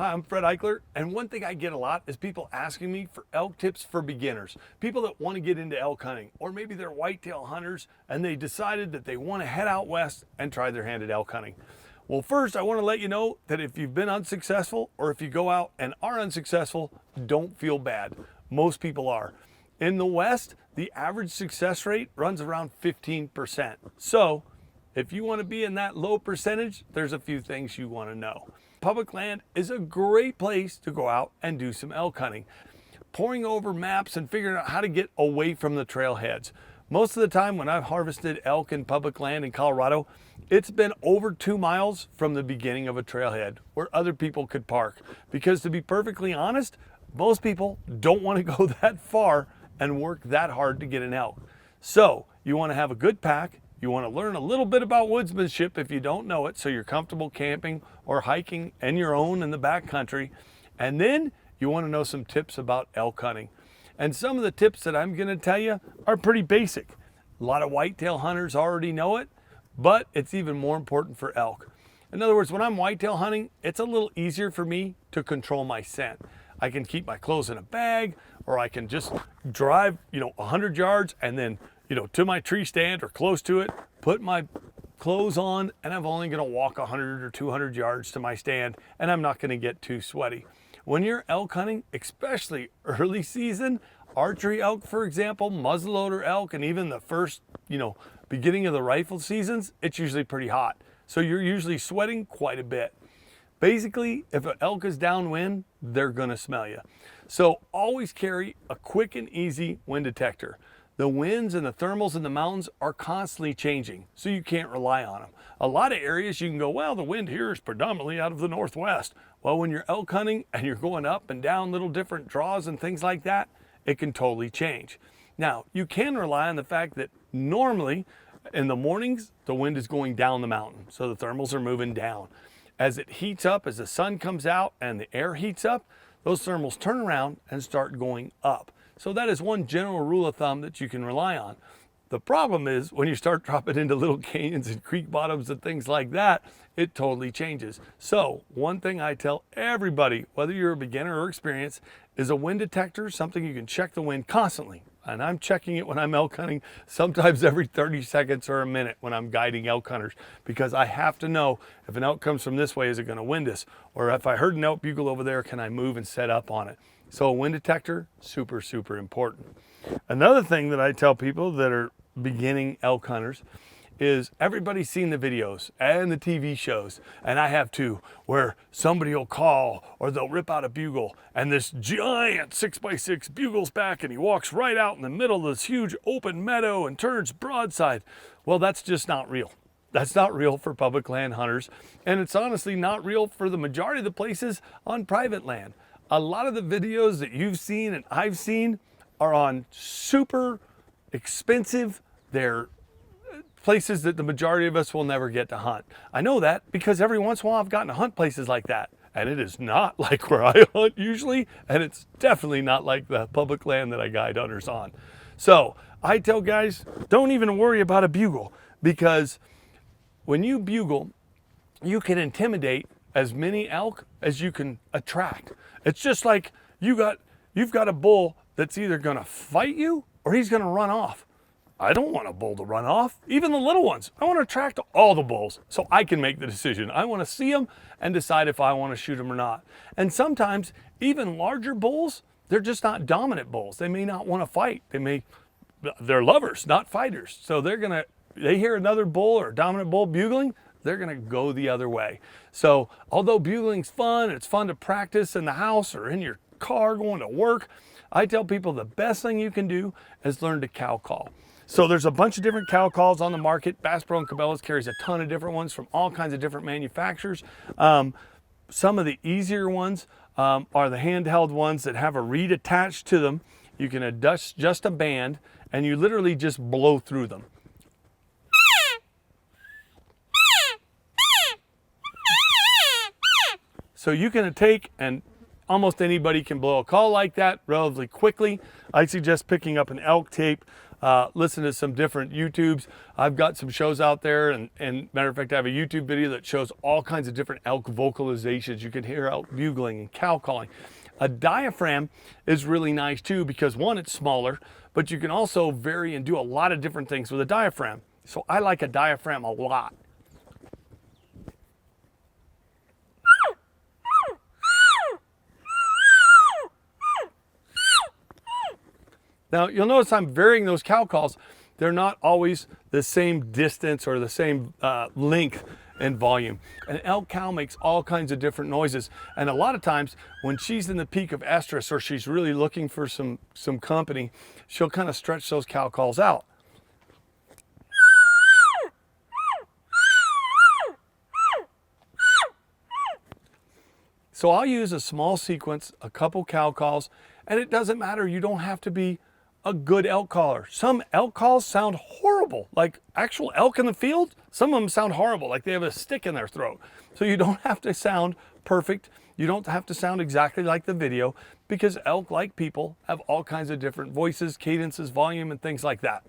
Hi, I'm Fred Eichler, and one thing I get a lot is people asking me for elk tips for beginners. People that want to get into elk hunting, or maybe they're whitetail hunters and they decided that they want to head out west and try their hand at elk hunting. Well, first I want to let you know that if you've been unsuccessful, or if you go out and are unsuccessful, don't feel bad. Most people are. In the West, the average success rate runs around 15%. So if you want to be in that low percentage, there's a few things you want to know. Public land is a great place to go out and do some elk hunting. Poring over maps and figuring out how to get away from the trailheads. Most of the time when I've harvested elk in public land in Colorado, it's been over 2 miles from the beginning of a trailhead where other people could park. Because to be perfectly honest, most people don't want to go that far and work that hard to get an elk. So you want to have a good pack. You want to learn a little bit about woodsmanship if you don't know it, so you're comfortable camping or hiking on your own in the backcountry. And then you want to know some tips about elk hunting. And some of the tips that I'm going to tell you are pretty basic. A lot of whitetail hunters already know it, but it's even more important for elk. In other words, when I'm whitetail hunting, it's a little easier for me to control my scent. I can keep my clothes in a bag, or I can just drive, 100 yards and then to my tree stand or close to it, put my clothes on, and I'm only gonna walk 100 or 200 yards to my stand, and I'm not gonna get too sweaty. When you're elk hunting, especially early season, archery elk, for example, muzzleloader elk, and even the first, beginning of the rifle seasons, it's usually pretty hot. So you're usually sweating quite a bit. Basically, if an elk is downwind, they're gonna smell you. So always carry a quick and easy wind detector. The winds and the thermals in the mountains are constantly changing, so you can't rely on them. A lot of areas you can go, well, the wind here is predominantly out of the northwest. Well, when you're elk hunting and you're going up and down little different draws and things like that, it can totally change. Now, you can rely on the fact that normally in the mornings, the wind is going down the mountain, so the thermals are moving down. As it heats up, as the sun comes out and the air heats up, those thermals turn around and start going up. So that is one general rule of thumb that you can rely on. The problem is when you start dropping into little canyons and creek bottoms and things like that, it totally changes. So one thing I tell everybody, whether you're a beginner or experienced, is a wind detector, something you can check the wind constantly. And I'm checking it when I'm elk hunting, sometimes every 30 seconds or a minute when I'm guiding elk hunters, because I have to know if an elk comes from this way, is it going to wind us? Or if I heard an elk bugle over there, can I move and set up on it? So a wind detector, super, super important. Another thing that I tell people that are beginning elk hunters is everybody's seen the videos and the TV shows, and I have too, where somebody will call or they'll rip out a bugle and this giant 6x6 bugles back and he walks right out in the middle of this huge open meadow and turns broadside. Well, that's just not real. That's not real for public land hunters, and it's honestly not real for the majority of the places on private land. A lot of the videos that you've seen and I've seen are on super expensive, they're places that the majority of us will never get to hunt. I know that because every once in a while I've gotten to hunt places like that, and it is not like where I hunt usually, and it's definitely not like the public land that I guide hunters on. So I tell guys, don't even worry about a bugle, because when you bugle, you can intimidate as many elk as you can attract. It's just like you've got a bull that's either gonna fight you or he's gonna run off. I don't want a bull to run off, even the little ones. I want to attract all the bulls so I can make the decision. I want to see them and decide if I want to shoot them or not. And sometimes even larger bulls, they're just not dominant bulls. They may not want to fight. They're lovers, not fighters. So they hear another bull or a dominant bull bugling, they're gonna go the other way. So although bugling's fun, it's fun to practice in the house or in your car going to work, I tell people the best thing you can do is learn to cow call. So there's a bunch of different cow calls on the market. Bass Pro and Cabela's carries a ton of different ones from all kinds of different manufacturers. Some of the easier ones are the handheld ones that have a reed attached to them. You can adjust just a band and you literally just blow through them. So you can take, and almost anybody can blow a call like that relatively quickly. I suggest picking up an elk tape, listen to some different YouTubes. I've got some shows out there, and matter of fact, I have a YouTube video that shows all kinds of different elk vocalizations. You can hear elk bugling and cow calling. A diaphragm is really nice too, because one, it's smaller, but you can also vary and do a lot of different things with a diaphragm. So I like a diaphragm a lot. Now, you'll notice I'm varying those cow calls. They're not always the same distance or the same length and volume. An elk cow makes all kinds of different noises. And a lot of times when she's in the peak of estrus or she's really looking for some company, she'll kind of stretch those cow calls out. So I'll use a small sequence, a couple cow calls, and it doesn't matter. You don't have to be a good elk caller. Some elk calls sound horrible, like actual elk in the field. Some of them sound horrible, like they have a stick in their throat. So you don't have to sound perfect. You don't have to sound exactly like the video, because elk, like people, have all kinds of different voices, cadences, volume, and things like that.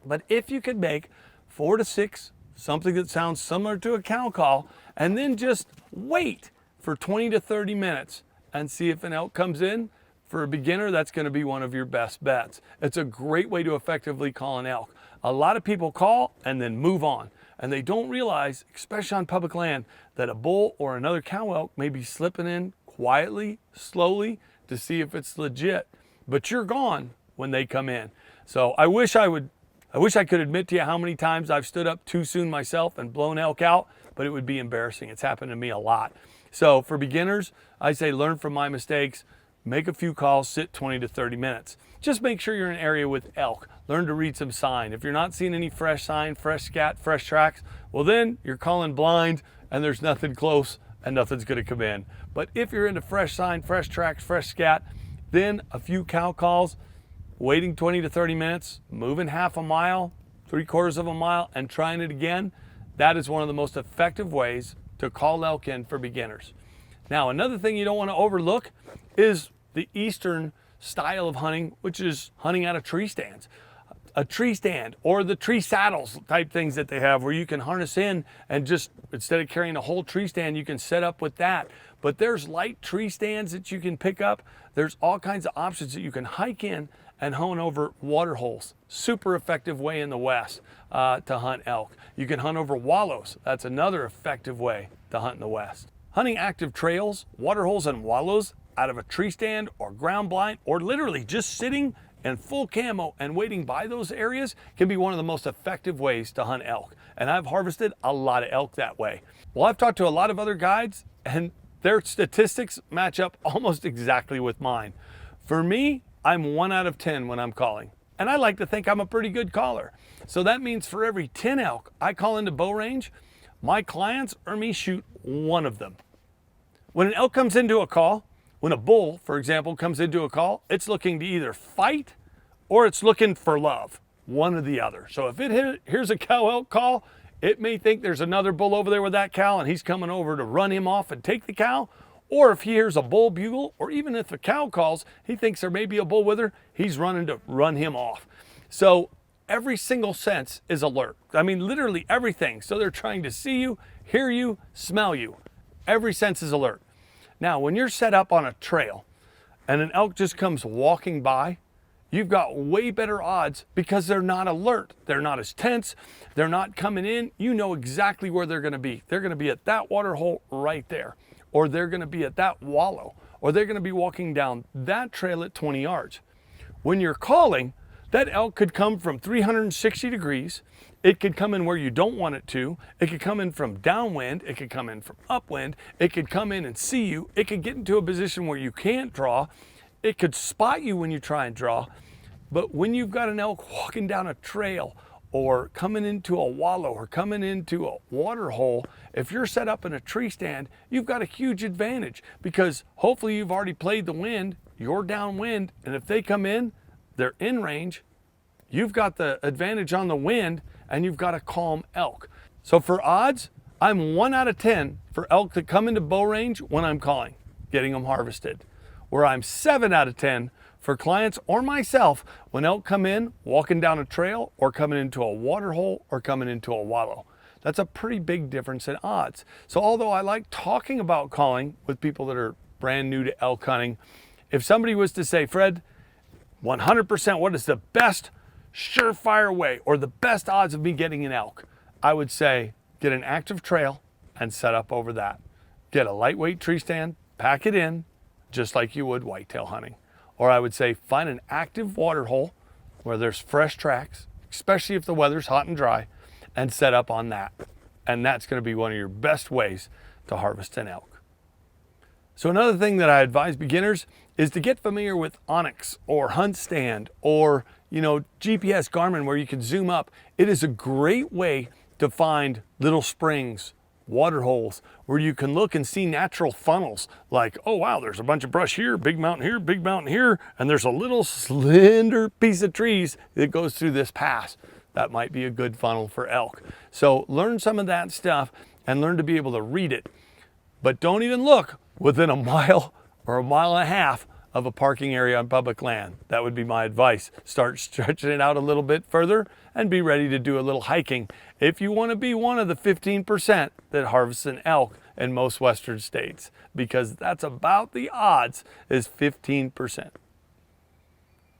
But if you could make 4 to 6, something that sounds similar to a cow call, and then just wait for 20 to 30 minutes and see if an elk comes in, for a beginner, that's going to be one of your best bets. It's a great way to effectively call an elk. A lot of people call and then move on, and they don't realize, especially on public land, that a bull or another cow elk may be slipping in quietly, slowly, to see if it's legit. But you're gone when they come in. So I wish I could admit to you how many times I've stood up too soon myself and blown elk out, but it would be embarrassing. It's happened to me a lot. So for beginners, I say learn from my mistakes. Make a few calls, sit 20 to 30 minutes. Just make sure you're in an area with elk. Learn to read some sign. If you're not seeing any fresh sign, fresh scat, fresh tracks, well then you're calling blind and there's nothing close and nothing's gonna come in. But if you're into fresh sign, fresh tracks, fresh scat, then a few cow calls, waiting 20 to 30 minutes, moving half a mile, 3/4 of a mile, and trying it again, that is one of the most effective ways to call elk in for beginners. Now, another thing you don't want to overlook is the eastern style of hunting, which is hunting out of tree stands. A tree stand or the tree saddles type things that they have, where you can harness in and just, instead of carrying a whole tree stand, you can set up with that. But there's light tree stands that you can pick up. There's all kinds of options that you can hike in and hone over water holes. Super effective way in the West to hunt elk. You can hunt over wallows. That's another effective way to hunt in the West. Hunting active trails, water holes, and wallows out of a tree stand or ground blind, or literally just sitting in full camo and waiting by those areas, can be one of the most effective ways to hunt elk. And I've harvested a lot of elk that way. Well, I've talked to a lot of other guides, and their statistics match up almost exactly with mine. For me, I'm 1 out of 10 when I'm calling. And I like to think I'm a pretty good caller. So that means for every 10 elk I call into bow range, my clients or me shoot 1 of them. When an elk comes into a call, when a bull, for example, comes into a call, it's looking to either fight or it's looking for love, one or the other. So if it hears a cow elk call, it may think there's another bull over there with that cow and he's coming over to run him off and take the cow. Or if he hears a bull bugle, or even if the cow calls, he thinks there may be a bull with her, he's running to run him off. So every single sense is alert. I mean, literally everything. So they're trying to see you, hear you, smell you. Every sense is alert. Now, when you're set up on a trail and an elk just comes walking by, you've got way better odds because they're not alert. They're not as tense. They're not coming in. You know exactly where they're going to be. They're going to be at that water hole right there, or they're going to be at that wallow, or they're going to be walking down that trail at 20 yards. When you're calling, that elk could come from 360 degrees. It could come in where you don't want it to. It could come in from downwind. It could come in from upwind. It could come in and see you. It could get into a position where you can't draw. It could spot you when you try and draw. But when you've got an elk walking down a trail or coming into a wallow or coming into a water hole, if you're set up in a tree stand, you've got a huge advantage, because hopefully you've already played the wind, you're downwind, and if they come in, they're in range. You've got the advantage on the wind, and you've got a calm elk. So for odds, I'm 1 out of 10 for elk that come into bow range when I'm calling, getting them harvested. Where I'm 7 out of 10 for clients or myself when elk come in walking down a trail or coming into a water hole or coming into a wallow. That's a pretty big difference in odds. So although I like talking about calling with people that are brand new to elk hunting, if somebody was to say, Fred, 100%, what is the best surefire way or the best odds of me getting an elk? I would say get an active trail and set up over that. Get a lightweight tree stand, pack it in, just like you would whitetail hunting. Or I would say find an active water hole where there's fresh tracks, especially if the weather's hot and dry, and set up on that. And that's going to be one of your best ways to harvest an elk. So another thing that I advise beginners is to get familiar with Onyx or Hunt Stand or, GPS Garmin where you can zoom up. It is a great way to find little springs, water holes, where you can look and see natural funnels like, oh wow, there's a bunch of brush here, big mountain here, big mountain here, and there's a little slender piece of trees that goes through this pass. That might be a good funnel for elk. So learn some of that stuff and learn to be able to read it. But don't even look within a mile or a mile and a half of a parking area on public land. That would be my advice. Start stretching it out a little bit further and be ready to do a little hiking if you want to be one of the 15% that harvests an elk in most western states, because that's about the odds is 15%.